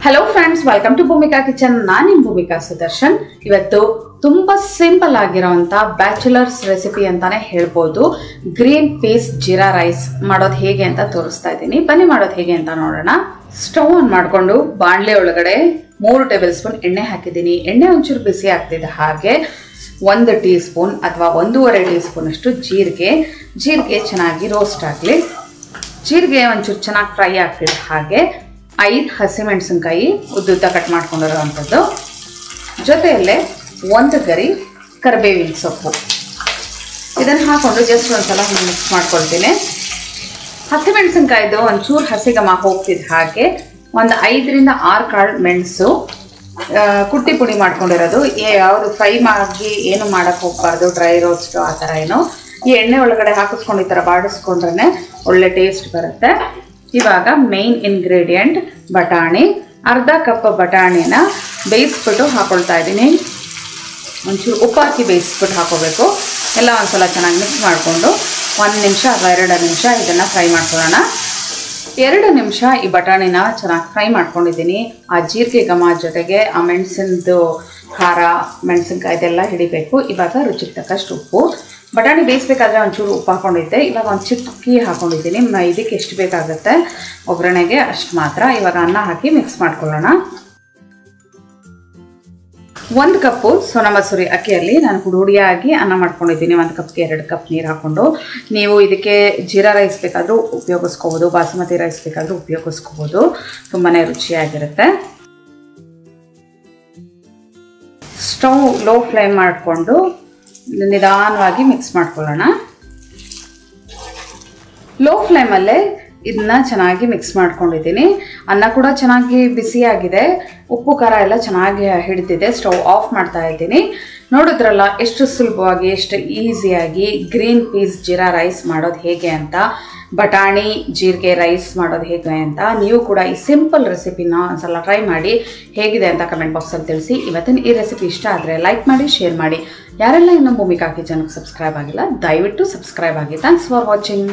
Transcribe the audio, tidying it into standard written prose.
Hello friends, welcome to Bhumika kitchen. ನಾನು ನಿಮ್ಮ ಭೂಮಿಕಾ ಸುದರ್ಶನ್. ಇವತ್ತು ತುಂಬಾ ಸಿಂಪಲ್ ಆಗಿರೋಂಥ ಬ್ಯಾಚುಲರ್ಸ್ ರೆಸಿಪಿ ಅಂತಾನೆ ಹೇಳ್ಬೋದು. ಗ್ರೀನ್ ಪೀಸ್ ಜೀರಾ ರೈಸ್ ಮಾಡೋದು ಹೇಗೆ ಅಂತ ತೋರಿಸ್ತಾ ಇದ್ದೀನಿ. ಬನ್ನಿ ಮಾಡೋದು ಹೇಗೆ ಅಂತ ನೋಡೋಣ. ಸ್ಟವ್ ಆನ್ ಮಾಡಿಕೊಂಡು ಬಾಣಲೆ ಒಳಗಡೆ 3 ಟೇಬಲ್ ಸ್ಪೂನ್ ಎಣ್ಣೆ ಹಾಕಿದ್ದೀನಿ. ಎಣ್ಣೆ ಒಂಚೂರು ಬಿಸಿ ಆಗ್ತಿದೆ. ಹಾಗೆ 1 ಟೀ ಸ್ಪೂನ್ ಅಥವಾ 1.5 ಟೀ ಸ್ಪೂನ್ ಅಷ್ಟು ಜೀರಿಗೆ ಚೆನ್ನಾಗಿ ರೋಸ್ಟ್ ಆಗಲಿ. ಜೀರಿಗೆ ಒಂಚೂರು ಚೆನ್ನಾಗಿ ಫ್ರೈ ಆಗ್ತಿದೆ. ಹಾಗೆ 5 ಹಸಿಮೆಣಸಿನ್ಕಾಯಿ ಉದ್ದುದ್ದ ಕಟ್ ಮಾಡ್ಕೊಂಡಿರೋವಂಥದ್ದು, ಜೊತೆಯಲ್ಲೇ 1 ಗರಿ ಕರಿಬೇವಿನ ಸೊಪ್ಪು. ಇದನ್ನು ಹಾಕೊಂಡು ಜಸ್ಟ್ ಒಂದ್ಸಲ ಮಿಕ್ಸ್ ಮಾಡ್ಕೊಳ್ತೀನಿ. ಹಸಿಮೆಣಸಿನ್ಕಾಯಿದು ಒಂಚೂರು ಹಸಿಗಮ ಹೋಗ್ತಿದೆ. ಹಾಗೆ ಒಂದು 5 ರಿಂದ 6 ಕಾಳು ಮೆಣಸು ಕುಟ್ಟಿ ಪುಡಿ ಮಾಡ್ಕೊಂಡಿರೋದು. ಯಾವುದು ಫ್ರೈ ಮಾಡಿ ಏನು ಮಾಡೋಕ್ಕೆ ಹೋಗ್ಬಾರ್ದು, ಡ್ರೈ ರೋಸ್ಟ್ ಆ ಥರ ಏನು. ಈ ಎಣ್ಣೆ ಒಳಗಡೆ ಹಾಕಿಸ್ಕೊಂಡು ಈ ಥರ ಬಾಡಿಸ್ಕೊಂಡ್ರೆ ಒಳ್ಳೆ ಟೇಸ್ಟ್ ಬರುತ್ತೆ. ಇವಾಗ ಮೇನ್ ಇಂಗ್ರೀಡಿಯೆಂಟ್ ಬಟಾಣಿ. ಅರ್ಧ ಕಪ್ ಬಟಾಣಿನ ಬೇಯಿಸ್ಬಿಟ್ಟು ಹಾಕೊಳ್ತಾ ಇದ್ದೀನಿ. ಒಂಚೂರು ಉಪ್ಪು ಹಾಕಿ ಬೇಯಿಸ್ಬಿಟ್ಟು ಹಾಕೋಬೇಕು. ಎಲ್ಲ ಒಂದ್ಸಲ ಚೆನ್ನಾಗಿ ಮಿಕ್ಸ್ ಮಾಡಿಕೊಂಡು 1 ನಿಮಿಷ ಅಥವಾ 2 ನಿಮಿಷ ಇದನ್ನು ಫ್ರೈ ಮಾಡ್ಕೊಳ್ಳೋಣ. 2 ನಿಮಿಷ ಈ ಬಟಾಣಿನ ಚೆನ್ನಾಗಿ ಫ್ರೈ ಮಾಡ್ಕೊಂಡಿದ್ದೀನಿ. ಆ ಜೀರಿಗೆ ಘಮ ಜೊತೆಗೆ ಆ ಮೆಣಸಿನದು ಖಾರ, ಮೆಣಸಿನ್ಕಾಯ್ದೆಲ್ಲ ಹಿಡಿಬೇಕು. ಇವಾಗ ರುಚಿಗೆ ತಕ್ಕಷ್ಟು ಉಪ್ಪು. ಬಟಾಣಿ ಬೇಯಿಸ್ಬೇಕಾದ್ರೆ ಒಂಚೂರು ಉಪ್ಪು ಹಾಕೊಂಡಿದ್ದೆ. ಇವಾಗ ಒಂದು ಚಿಕ್ಕಿ ಹಾಕೊಂಡಿದ್ದೀನಿ. ಇದಕ್ಕೆ ಎಷ್ಟು ಬೇಕಾಗುತ್ತೆ ಒಗ್ಗರಣೆಗೆ ಅಷ್ಟು ಮಾತ್ರ. ಇವಾಗ ಅನ್ನ ಹಾಕಿ ಮಿಕ್ಸ್ ಮಾಡ್ಕೊಳ್ಳೋಣ. 1 ಕಪ್ಪು ಸೋನಾ ಮಸೂರಿ ಅಕ್ಕಿಯಲ್ಲಿ ನಾನು ಹುಡಿಯಾಗಿ ಅನ್ನ ಮಾಡ್ಕೊಂಡಿದ್ದೀನಿ. 1 ಕಪ್ಗೆ 2 ಕಪ್ ನೀರು ಹಾಕ್ಕೊಂಡು. ನೀವು ಇದಕ್ಕೆ ಜೀರಾ ರೈಸ್ ಬೇಕಾದರೂ ಉಪಯೋಗಿಸ್ಕೋಬೋದು, ಬಾಸುಮತಿ ರೈಸ್ ಬೇಕಾದರೂ ಉಪಯೋಗಿಸ್ಕೋಬೋದು. ತುಂಬಾ ರುಚಿಯಾಗಿರುತ್ತೆ. ಸ್ಟವ್ ಲೋ ಫ್ಲೇಮ್ ಮಾಡಿಕೊಂಡು ನಿಧಾನವಾಗಿ ಮಿಕ್ಸ್ ಮಾಡ್ಕೊಳ್ಳೋಣ. ಲೋ ಫ್ಲೇಮಲ್ಲೇ ಇದನ್ನ ಚೆನ್ನಾಗಿ ಮಿಕ್ಸ್ ಮಾಡ್ಕೊಂಡಿದ್ದೀನಿ. ಅನ್ನ ಕೂಡ ಚೆನ್ನಾಗಿ ಬಿಸಿಯಾಗಿದೆ. ಉಪ್ಪು ಖಾರ ಎಲ್ಲ ಚೆನ್ನಾಗಿ ಹಿಡಿತಿದೆ. ಸ್ಟವ್ ಆಫ್ ಮಾಡ್ತಾ ಇದ್ದೀನಿ. ನೋಡಿದ್ರಲ್ಲ ಎಷ್ಟು ಸುಲಭವಾಗಿ, ಎಷ್ಟು ಈಸಿಯಾಗಿ ಗ್ರೀನ್ ಪೀಸ್ ಜೀರಾ ರೈಸ್ ಮಾಡೋದು ಹೇಗೆ ಅಂತ, ಬಟಾಣಿ ಜೀರಿಗೆ ರೈಸ್ ಮಾಡೋದು ಹೇಗೆ ಅಂತ. ನೀವು ಕೂಡ ಈ ಸಿಂಪಲ್ ರೆಸಿಪಿನ ಒಂದ್ಸಲ ಟ್ರೈ ಮಾಡಿ ಹೇಗಿದೆ ಅಂತ ಕಮೆಂಟ್ ಬಾಕ್ಸಲ್ಲಿ ತಿಳಿಸಿ. ಇವತ್ತಿನ ಈ ರೆಸಿಪಿ ಇಷ್ಟ ಆದರೆ ಲೈಕ್ ಮಾಡಿ, ಶೇರ್ ಮಾಡಿ. ಯಾರೆಲ್ಲ ಇನ್ನೂ ಭೂಮಿಕಾ ಕಿಚನ್ಗೆ ಸಬ್ಸ್ಕ್ರೈಬ್ ಆಗಿಲ್ಲ ದಯವಿಟ್ಟು ಸಬ್ಸ್ಕ್ರೈಬ್ ಆಗಿ. Thanks for watching.